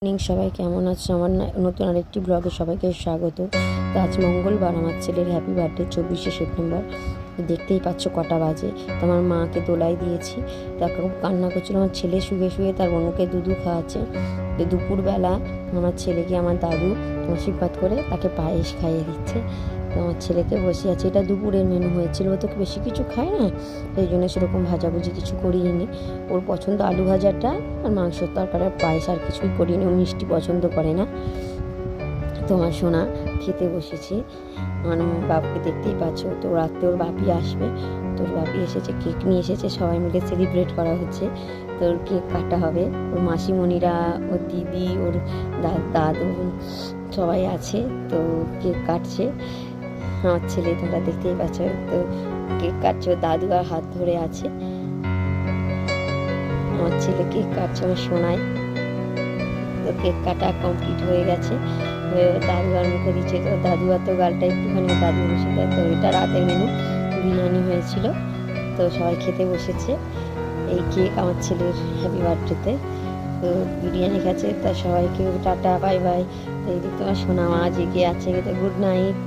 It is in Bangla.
সবাই কেমন আছো? আমার নতুন আরেকটি ব্লগে সবাইকে স্বাগত। তো আজ মঙ্গলবার, আমার ছেলের হ্যাপি বার্থডে 24শে সেপ্টেম্বর। দেখতেই পাচ্ছ কটা বাজে। তো আমার মাকে দোলাই দিয়েছি, তাকে কান্না করছিল। আমার ছেলে শুয়ে শুয়ে তার বোনকে দুধু খাওয়াচ্ছে। তো দুপুরবেলা আমার ছেলেকে আমার দাদু আশীর্বাদ করে তাকে পায়েস খাইয়ে দিচ্ছে। তো আমার ছেলেকে বসে আছে। এটা দুপুরের মেনু হয়েছিল, ও তো বেশি কিছু খায় না, সেই জন্য সেরকম ভাজাভুজি কিছু করিনি। ওর পছন্দ আলু ভাজাটা আর মাংসের তরকারি, পায়েস, আর কিছুই করিনি। ও মিষ্টি পছন্দ করে না। তোমার সোনা খেতে বসেছি। আমার বাপকে দেখতেই পাচ্ছ। তো রাত্রে ওর বাপি আসবে। তো ওর বাপি এসেছে, কেক নিয়ে এসেছে, সবাই মিলে সেলিব্রেট করা হচ্ছে। তো ওর কেক কাটা হবে। ওর মাসিমণিরা, ওর দিদি, ওর দাদু সবাই আছে। তো কেক কাটছে আমার ছেলে, তোমরা দেখতেই পাচ্ছ। তো কেক কাটছে, ওর দাদু আর হাত ধরে আছে। আমার ছেলে কেক কাটছে, আমার সোনায়। তো কেক কাটা কমপ্লিট হয়ে গেছে। দাদু আর মুখে দিচ্ছে। তো দাদু আর তো গালটা একটুখানি দাদু বসে দেয়। তো এটা রাতের মেনু, বিরিয়ানি হয়েছিল। তো সবাই খেতে বসেছে। এই কেক আমার ছেলের হ্যাপি বার্থডেতে। তো বিরিয়ানি খাচ্ছে। তা সবাইকে টাটা বাই বাই। তো এইদিক তোমার সোনা মা জেগে আছে। Good night.